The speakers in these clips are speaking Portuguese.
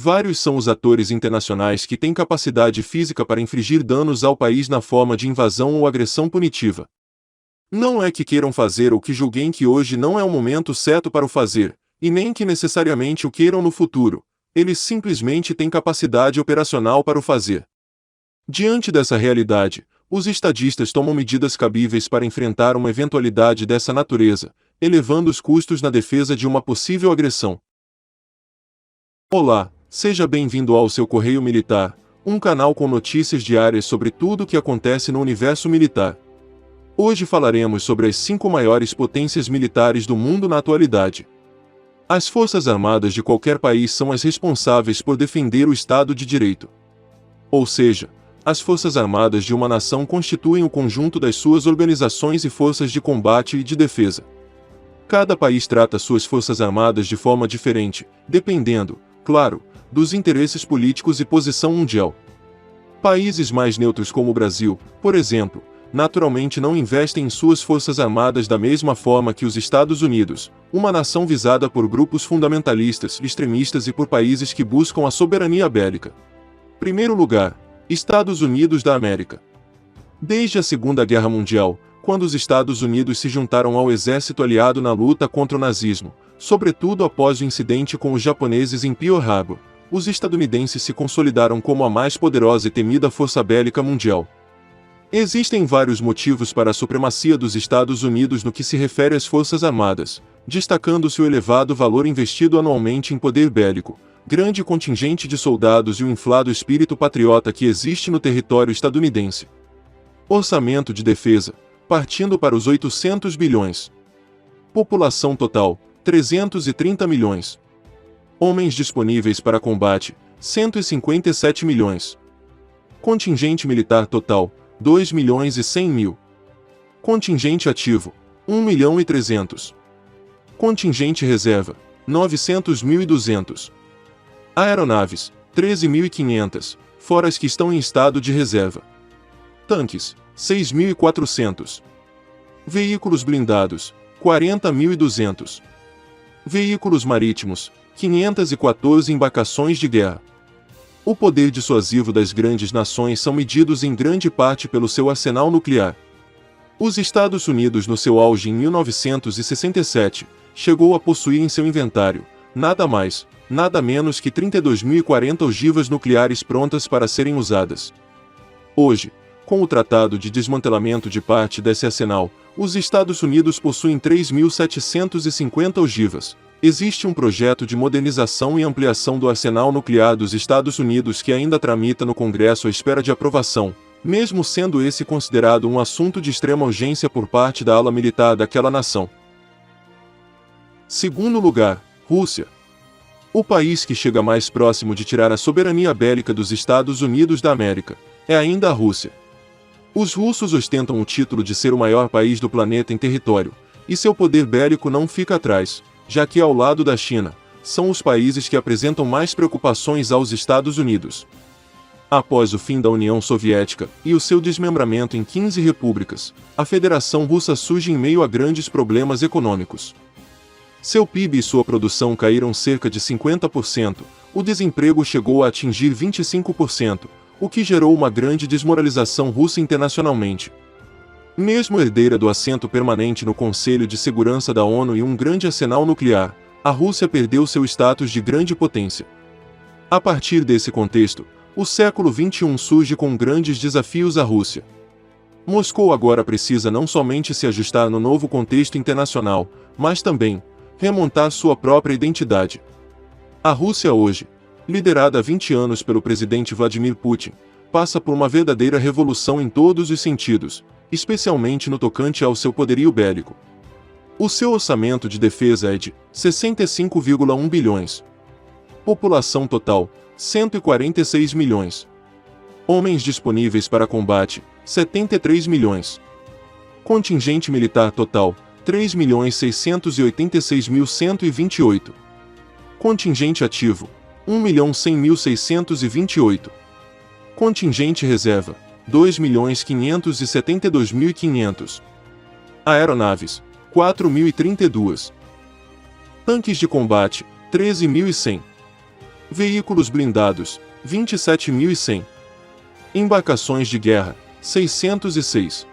Vários são os atores internacionais que têm capacidade física para infligir danos ao país na forma de invasão ou agressão punitiva. Não é que queiram fazer ou que julguem que hoje não é o momento certo para o fazer, e nem que necessariamente o queiram no futuro. Eles simplesmente têm capacidade operacional para o fazer. Diante dessa realidade, os estadistas tomam medidas cabíveis para enfrentar uma eventualidade dessa natureza, elevando os custos na defesa de uma possível agressão. Olá, seja bem-vindo ao seu Correio Militar, um canal com notícias diárias sobre tudo o que acontece no universo militar. Hoje falaremos sobre as 5 maiores potências militares do mundo na atualidade. As Forças Armadas de qualquer país são as responsáveis por defender o Estado de Direito. Ou seja, as Forças Armadas de uma nação constituem o conjunto das suas organizações e forças de combate e de defesa. Cada país trata suas Forças Armadas de forma diferente, dependendo, claro, dos interesses políticos e posição mundial. Países mais neutros como o Brasil, por exemplo, naturalmente não investem em suas forças armadas da mesma forma que os Estados Unidos, uma nação visada por grupos fundamentalistas, extremistas e por países que buscam a soberania bélica. Primeiro lugar, Estados Unidos da América. Desde a Segunda Guerra Mundial, quando os Estados Unidos se juntaram ao exército aliado na luta contra o nazismo, sobretudo após o incidente com os japoneses em Pearl Harbor, os estadunidenses se consolidaram como a mais poderosa e temida força bélica mundial. Existem vários motivos para a supremacia dos Estados Unidos no que se refere às Forças Armadas, destacando-se o elevado valor investido anualmente em poder bélico, grande contingente de soldados e o inflado espírito patriota que existe no território estadunidense. Orçamento de defesa, partindo para os 800 bilhões. População total, 330 milhões. Homens disponíveis para combate, 157 milhões. Contingente militar total, 2 milhões e 100 mil. Contingente ativo, 1 milhão e 300. Contingente reserva, 900.200. Aeronaves, 13.500, fora as que estão em estado de reserva. Tanques, 6.400. Veículos blindados, 40.200. Veículos marítimos, 514 embarcações de guerra. O poder dissuasivo das grandes nações são medidos em grande parte pelo seu arsenal nuclear. Os Estados Unidos, no seu auge em 1967, chegou a possuir em seu inventário, nada mais, nada menos que 32.040 ogivas nucleares prontas para serem usadas. Hoje, com o Tratado de Desmantelamento de parte desse arsenal, os Estados Unidos possuem 3.750 ogivas. Existe um projeto de modernização e ampliação do arsenal nuclear dos Estados Unidos que ainda tramita no Congresso à espera de aprovação, mesmo sendo esse considerado um assunto de extrema urgência por parte da ala militar daquela nação. Segundo lugar, Rússia. O país que chega mais próximo de tirar a soberania bélica dos Estados Unidos da América é ainda a Rússia. Os russos ostentam o título de ser o maior país do planeta em território, e seu poder bélico não fica atrás, já que ao lado da China, são os países que apresentam mais preocupações aos Estados Unidos. Após o fim da União Soviética e o seu desmembramento em 15 repúblicas, a Federação Russa surge em meio a grandes problemas econômicos. Seu PIB e sua produção caíram cerca de 50%, o desemprego chegou a atingir 25%, o que gerou uma grande desmoralização russa internacionalmente. Mesmo herdeira do assento permanente no Conselho de Segurança da ONU e um grande arsenal nuclear, a Rússia perdeu seu status de grande potência. A partir desse contexto, o século XXI surge com grandes desafios à Rússia. Moscou agora precisa não somente se ajustar no novo contexto internacional, mas também remontar sua própria identidade. A Rússia hoje, liderada há 20 anos pelo presidente Vladimir Putin, passa por uma verdadeira revolução em todos os sentidos, especialmente no tocante ao seu poderio bélico. O seu orçamento de defesa é de 65,1 bilhões. População total, 146 milhões. Homens disponíveis para combate, 73 milhões. Contingente militar total, 3.686.128. Contingente ativo, 1.100.628. Contingente reserva, 2.572.500. Aeronaves, 4.032. Tanques de combate, 13.100. Veículos blindados, 27.100. Embarcações de guerra, 606.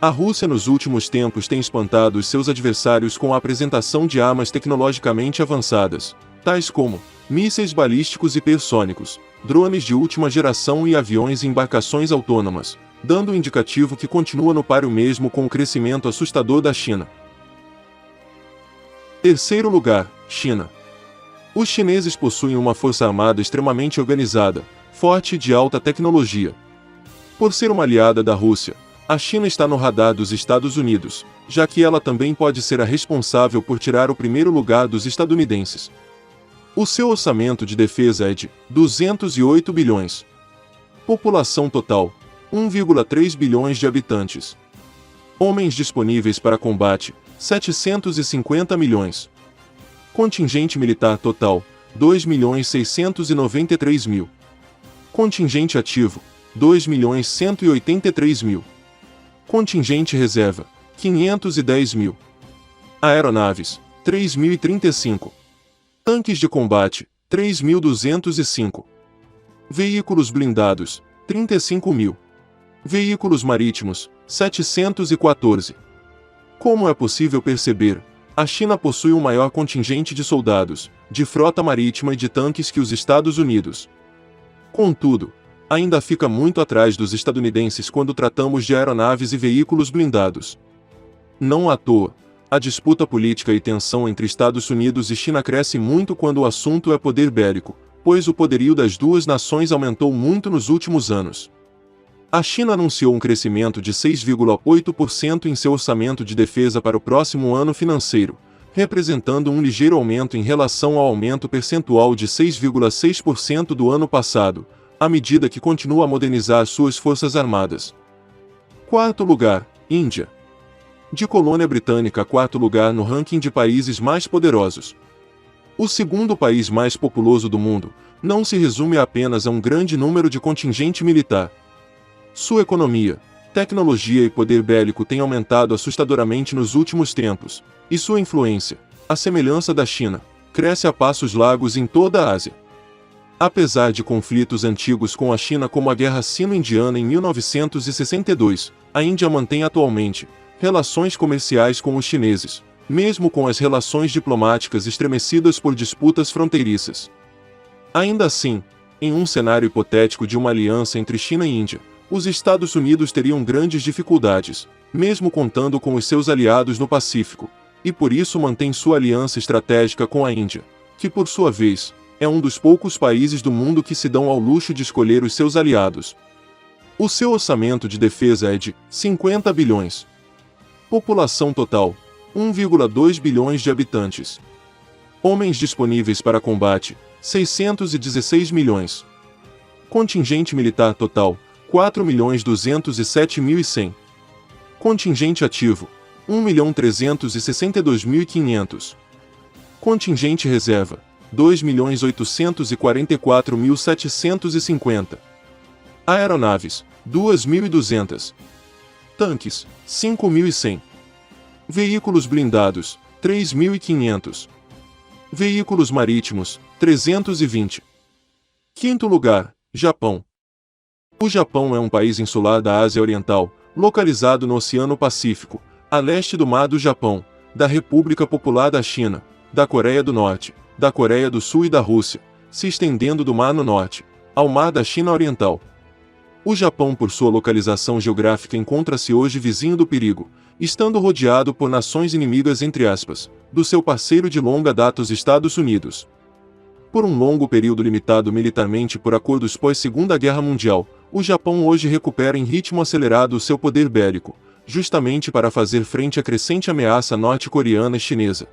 A Rússia nos últimos tempos tem espantado os seus adversários com a apresentação de armas tecnologicamente avançadas, tais como mísseis balísticos hipersônicos, drones de última geração e aviões e embarcações autônomas, dando um indicativo que continua no páreo mesmo com o crescimento assustador da China. Terceiro lugar, China. Os chineses possuem uma força armada extremamente organizada, forte e de alta tecnologia. Por ser uma aliada da Rússia, a China está no radar dos Estados Unidos, já que ela também pode ser a responsável por tirar o primeiro lugar dos estadunidenses. O seu orçamento de defesa é de 208 bilhões. População total, 1,3 bilhões de habitantes. Homens disponíveis para combate, 750 milhões. Contingente militar total, 2.693.000. Contingente ativo, 2.183.000. Contingente reserva, 510.000. Aeronaves, 3.035. Tanques de combate, 3.205. Veículos blindados, 35.000. Veículos marítimos, 714. Como é possível perceber, a China possui um maior contingente de soldados, de frota marítima e de tanques que os Estados Unidos. Contudo, ainda fica muito atrás dos estadunidenses quando tratamos de aeronaves e veículos blindados. Não à toa, a disputa política e tensão entre Estados Unidos e China cresce muito quando o assunto é poder bélico, pois o poderio das duas nações aumentou muito nos últimos anos. A China anunciou um crescimento de 6,8% em seu orçamento de defesa para o próximo ano financeiro, representando um ligeiro aumento em relação ao aumento percentual de 6,6% do ano passado, à medida que continua a modernizar suas forças armadas. Quarto lugar, Índia. De colônia britânica a quarto lugar no ranking de países mais poderosos. O segundo país mais populoso do mundo, não se resume apenas a um grande número de contingente militar. Sua economia, tecnologia e poder bélico têm aumentado assustadoramente nos últimos tempos, e sua influência, à semelhança da China, cresce a passos largos em toda a Ásia. Apesar de conflitos antigos com a China como a Guerra Sino-Indiana em 1962, a Índia mantém atualmente relações comerciais com os chineses, mesmo com as relações diplomáticas estremecidas por disputas fronteiriças. Ainda assim, em um cenário hipotético de uma aliança entre China e Índia, os Estados Unidos teriam grandes dificuldades, mesmo contando com os seus aliados no Pacífico, e por isso mantém sua aliança estratégica com a Índia, que por sua vez, é um dos poucos países do mundo que se dão ao luxo de escolher os seus aliados. O seu orçamento de defesa é de 50 bilhões. População total, 1,2 bilhões de habitantes. Homens disponíveis para combate, 616 milhões. Contingente militar total, 4.207.100. Contingente ativo, 1.362.500. Contingente reserva, 2.844.750. Aeronaves, 2.200. Tanques, 5.100. Veículos blindados, 3.500. Veículos marítimos, 320. Quinto lugar, Japão. O Japão é um país insular da Ásia Oriental, localizado no Oceano Pacífico, a leste do Mar do Japão, da República Popular da China, da Coreia do Norte, da Coreia do Sul e da Rússia, se estendendo do Mar no Norte, ao Mar da China Oriental. O Japão, por sua localização geográfica, encontra-se hoje vizinho do perigo, estando rodeado por nações inimigas entre aspas, do seu parceiro de longa data os Estados Unidos. Por um longo período limitado militarmente por acordos pós-Segunda Guerra Mundial, o Japão hoje recupera em ritmo acelerado o seu poder bélico, justamente para fazer frente à crescente ameaça norte-coreana e chinesa.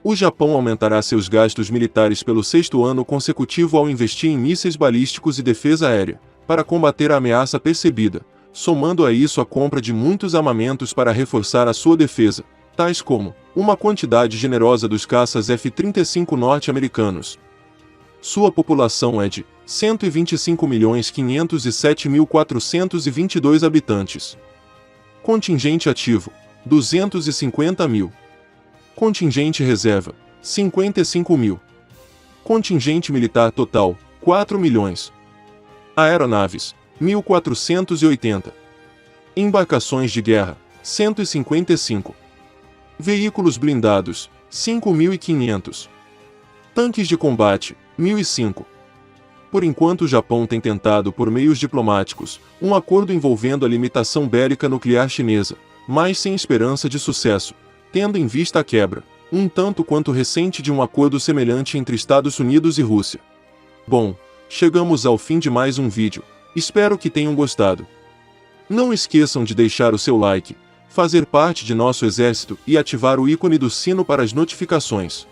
O Japão aumentará seus gastos militares pelo sexto ano consecutivo ao investir em mísseis balísticos e defesa aérea, para combater a ameaça percebida, somando a isso a compra de muitos armamentos para reforçar a sua defesa, tais como uma quantidade generosa dos caças F-35 norte-americanos. Sua população é de 125.507.422 habitantes. Contingente ativo, 250.000. Contingente reserva, 55.000. Contingente militar total, 4 milhões. Aeronaves, 1.480. Embarcações de guerra, 155. Veículos blindados, 5.500. Tanques de combate, 1.005. Por enquanto o Japão tem tentado por meios diplomáticos, um acordo envolvendo a limitação bélica nuclear chinesa, mas sem esperança de sucesso, tendo em vista a quebra, um tanto quanto recente, de um acordo semelhante entre Estados Unidos e Rússia. Bom, chegamos ao fim de mais um vídeo, espero que tenham gostado. Não esqueçam de deixar o seu like, fazer parte de nosso exército e ativar o ícone do sino para as notificações.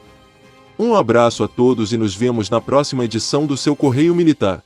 Um abraço a todos e nos vemos na próxima edição do seu Correio Militar.